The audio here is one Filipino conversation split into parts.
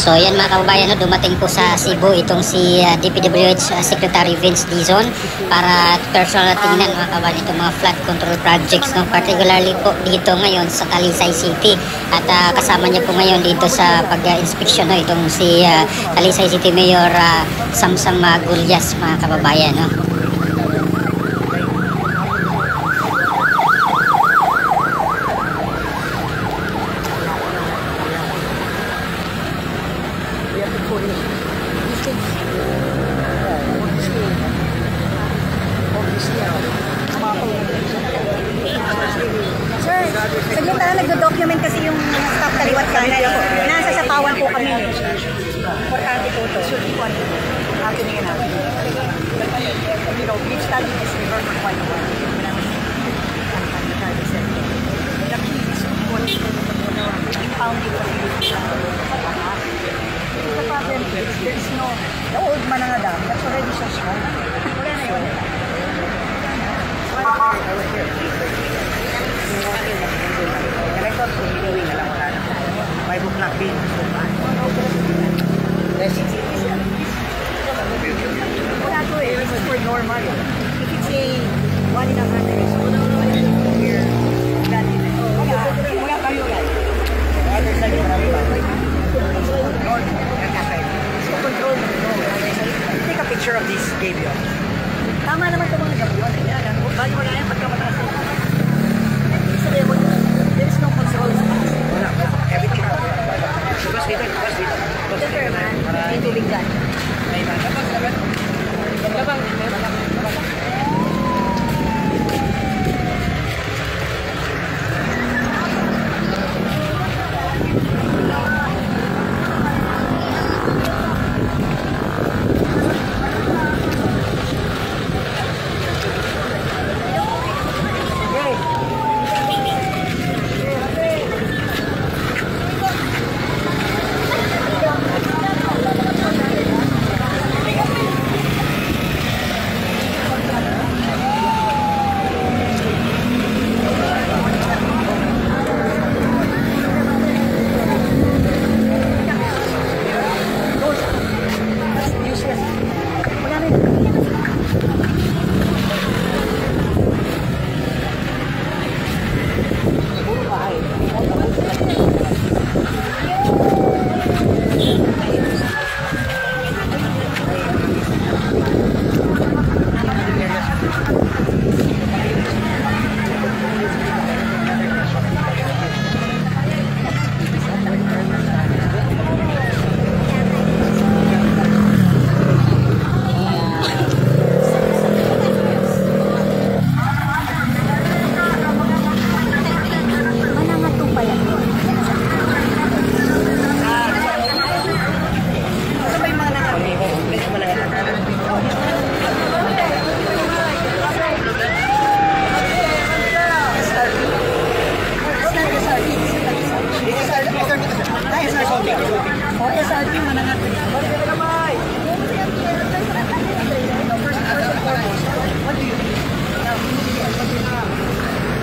So yan mga kababayan, no, dumating po sa Cebu itong si DPWH Secretary Vince Dizon para personal tingnan mga kababayan itong mga flood control projects, no, particularly po dito ngayon sa Talisay City. At kasama niya po ngayon dito sa pag-inspeksyon, no, itong si Talisay City Mayor Samsam Gulyas mga kababayan, no. Sir, saglit na nagdo-document kasi yung staff kaliwat kanan. Nasa sapawan po kami. Importante po ito. Akin nga natin. You know, we've studied this river for quite a while. The key is to put impounding for the problem is there is no, the old Mananga Dam, that's already so strong. Wala na yun. Why would not be so bad? Wala to eh. This is for normal. If it's a 1 in 100, here, that is it. Wala kayo yan. Other side, marami ba? So control mo. Take a picture of this gabion. Tama naman ito mga gabion. Bali wala yan pagka mataas. Sa level, there is no control. Wala. Everything. Bukas dito. May tubig dyan. Labang.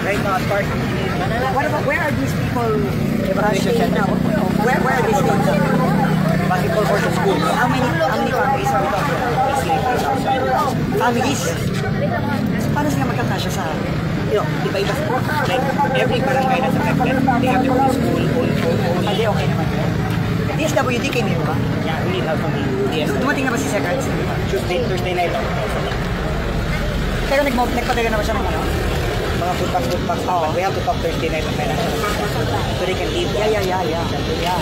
Right now, What about, where are these people staying now? Where are they staying now? basketball court of school. How many families are we talking about? Families? So, paano sila magkakasya sa... Iba-iba. Like, every barangay na sa Teclet, they have their own school, Hindi, okay naman. DSWD kayo nito ba? Yeah, we need help from the DS. Dumating na ba si Secretary? Tuesday, Thursday night. Pero nagpatagal na ba siya ng ano? Mga food packs. But we have to talk Thursday night on financial. So they can leave. Yeah.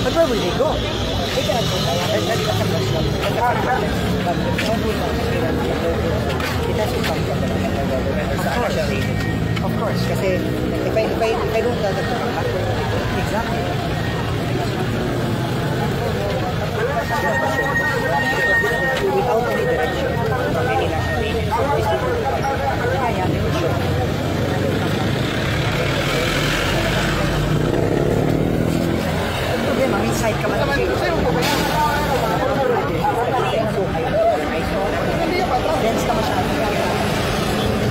But where will they go? They cannot go. It has to come from the government. Of course. Kasi if I don't tell them to come back, Exactly. without any direction from any national agency, Problema, may side ka man. Dense ka masyado.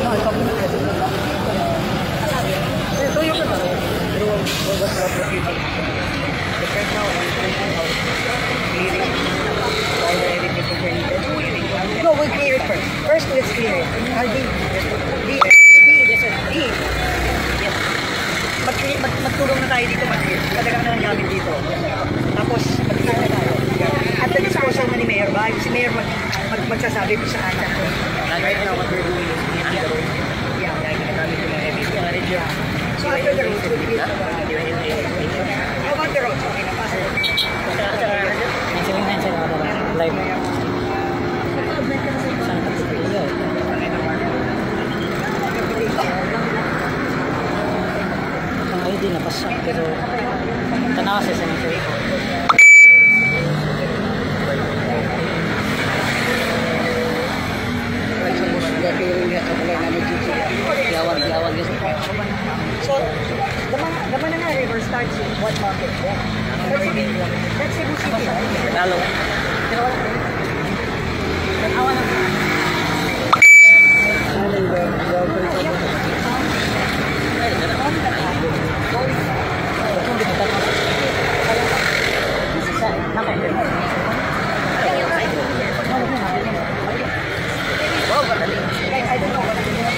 No, ikaw mo na. Ito yung what you think? But right now, No, we'll clear it first. First, let's clear it. Magtulong na tayo dito, madagang na ng gamit dito. Tapos, mag-clear na tayo. At the disposal na ni Mayor ba? Si Mayor magsasabi kung saan na. Right now, what we're doing is cleaning the road. Yeah, ginagamit ko na everything. So after the road, we'll clear the road. How about the road? Okay na pa. Live. Ang ID na pasya, pero tanaw sa sanitary. So, the Manana River starts in what market? That's Cebu City, right? Lalo. I don't know what it is.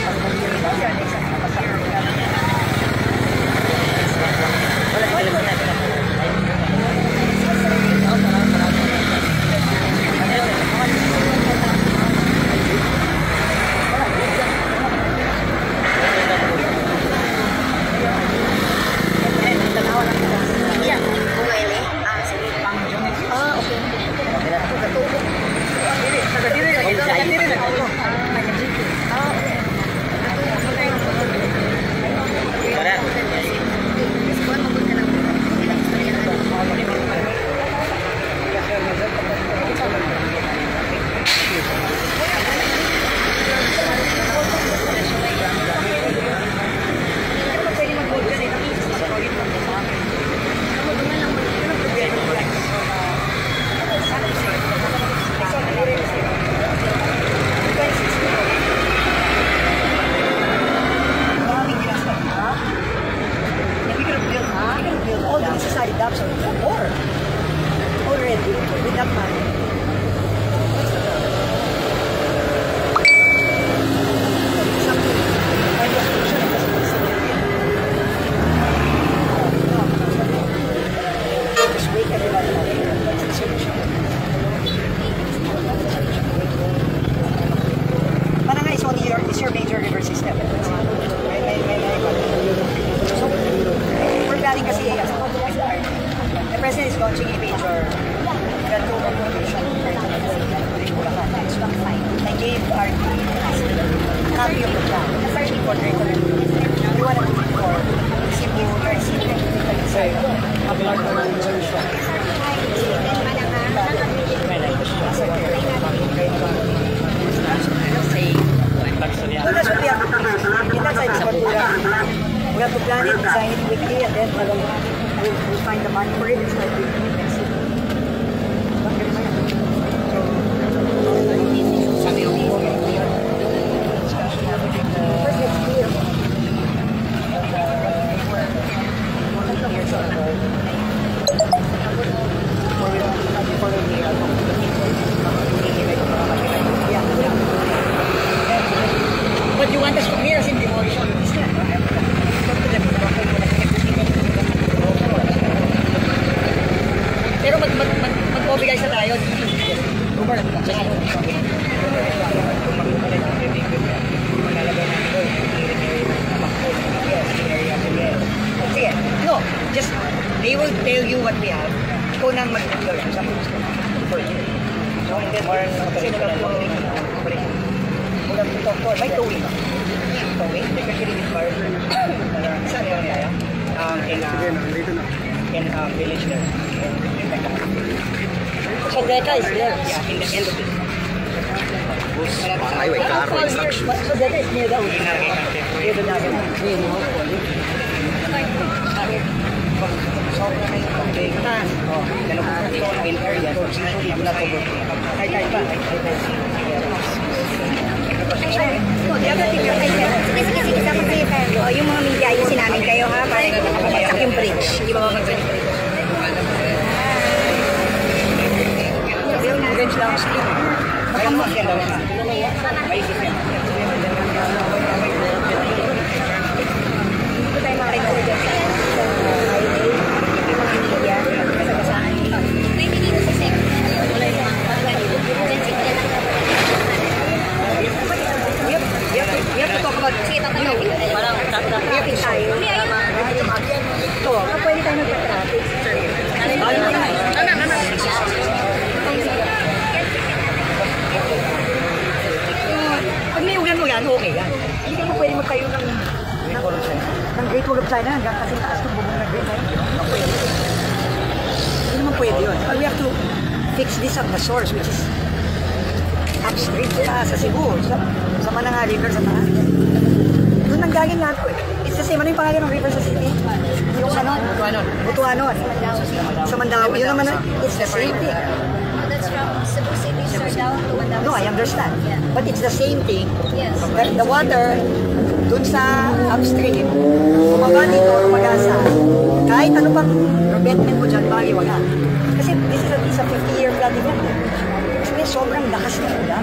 We have to plan it, design it quickly, and then we'll find the money for it and start doing it next year. First, let's clear. But you want us to clear as in demolition? Pero mag-obligay sa tayo. Sige, no, just they will tell you what we have. Ikaw nang mag-clear sa for you. So, and then, may towing. Towing? Nagkakili with car. Saan yun kaya? In village there. So Deca is there? Yeah, in the end of it. Highway car construction. So Deca is near the near the Dagan. So, taas. Ganun po in area. Kahit pa. Sige, dapat kayo kayo. Yung mga media, ayusin namin kayo ha. Para kapagsak yung bridge. Hindi ba mag-bridge? Bridge lang. Ang mga Yan daw siya. Hindi tayo makarecord dyan sa highway, mga media, kasagasaan. Pwede dito sa SEC. Wala yung mga ganito. Dyan si Kuya lang. We have to talk about, Parang traffic tayo. Ito, pwede tayo nagpa-traffic. Pag niyugan mo yan, okay yan. Hindi ka mo pwede magtayo ng Great Wall of China hanggang kasi taas ng bubong na Great Wall. Hindi naman pwede yun. But we have to fix this at the source, which is upstream sa Cebu, sa Mananga River sa taas. Doon nang galing lahat ko eh. It's the same. Ano yung pangalan ng river sa city? Yung ano? Butuanon. Sa Mandaue. Yun naman, it's the same thing. That's from Cebu City, sir, down to Mandaue. No, I understand. But it's the same thing. Yes. The water, dun sa upstream, bumaba dito, lumagasa. Kahit ano pang revetment mo dyan, bagay wala. Kasi this is a 50-year flood event. Kasi sobrang lakas na ulan.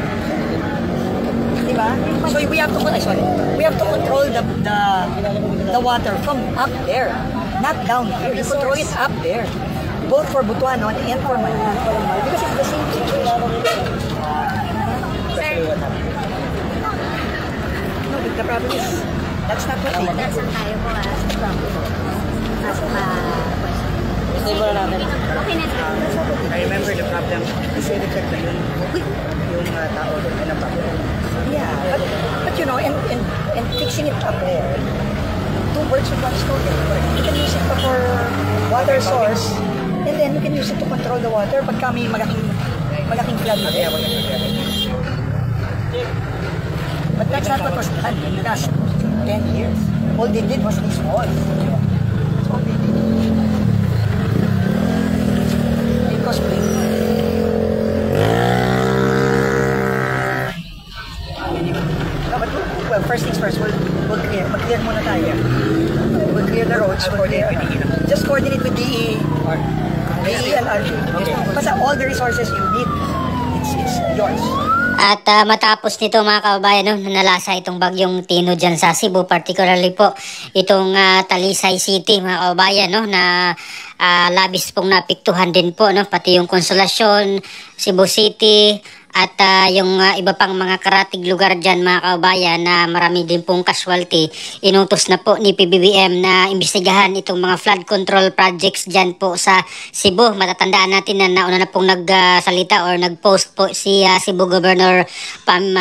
Diba? So we have to control the water from up there, not down here. We control it up there, both for Butuanon and for Manila. Because it's the same situation. No, but the problem is, that's not what they do. That's ang tayo ko. Hindi mo na natin. Okay na. I remember the problem. Kasi reject na yun. Yung tao doon ay napapagod. Yeah, but you know, and fixing it up there, two birds with one stone. You can use it for water source, and then you can use it to control the water pagka may malaking flood. But that's not what was done in the last 10 years. All they did was these walls. That's all they did. Because well, first things first, we'll clear muna tayo. We'll clear the roads. Just coordinate with DE and RG. Basta all the resources you need, it's yours. At matapos nito mga kababayan, no, nalasa itong bagyong Tino dyan sa Cebu, particularly po itong Talisay City mga kababayan, no, na labis pong napiktuhan din po, no, pati yung Consolacion, Cebu City, at yung iba pang mga karatig lugar dyan mga kababayan na marami din pong casualty. Inutos na po ni PBBM na imbestigahan itong mga flood control projects dyan po sa Cebu. Matatandaan natin na nauna na pong nagsalita or nagpost po si Cebu Governor Pam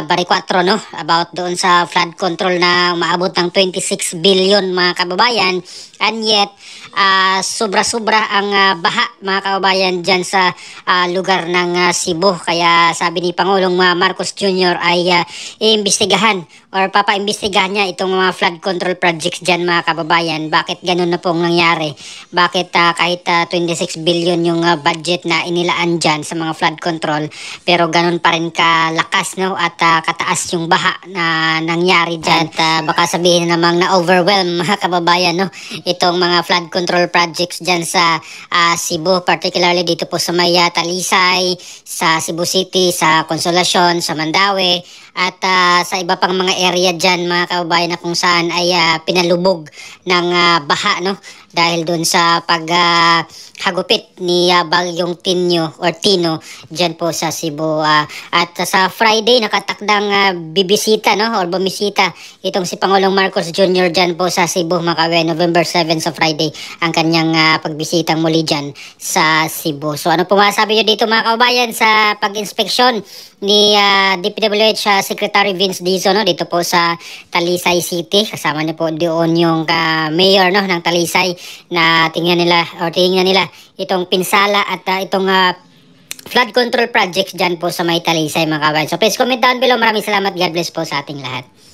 Baricuatro, no, about doon sa flood control na umaabot ng 26 billion mga kababayan. And yet, sobra-sobra ang baha mga kababayan dyan sa lugar ng Cebu. Kaya sabi ni Pangulong Marcos Jr. ay iimbestigahan or papaimbestigahan niya itong mga flood control projects dyan mga kababayan. Bakit ganun na pong nangyari? Bakit kahit 26 billion yung budget na inilaan dyan sa mga flood control, pero ganun pa rin kalakas, no, at kataas yung baha na nangyari dyan. At baka sabihin namang na-overwhelm mga kababayan, no, itong mga flood control projects dyan sa Cebu, particularly dito po sa may Talisay, sa Cebu City, sa Consolacion, sa Mandaue, at sa iba pang mga area dyan mga kababayan na kung saan ay pinalubog ng baha, no, dahil dun sa paghagupit ni bagyong Tino dyan po sa Cebu. At sa Friday nakatakdang bibisita, no, or bumisita itong si Pangulong Marcos Jr. dyan po sa Cebu mga kababayan. November 7 sa Friday ang kanyang pagbisitang muli dyan sa Cebu. So ano po masasabi nyo dito mga kababayan sa pag-inspeksyon ni DPWH Secretary Vince Dizon, no, dito po sa Talisay City? Kasama niyo po doon yung mayor, no, ng Talisay na tingnan nila itong pinsala at itong flood control projects dyan po sa may Talisay mga kababayan. So please comment down below. Maraming salamat. God bless po sa ating lahat.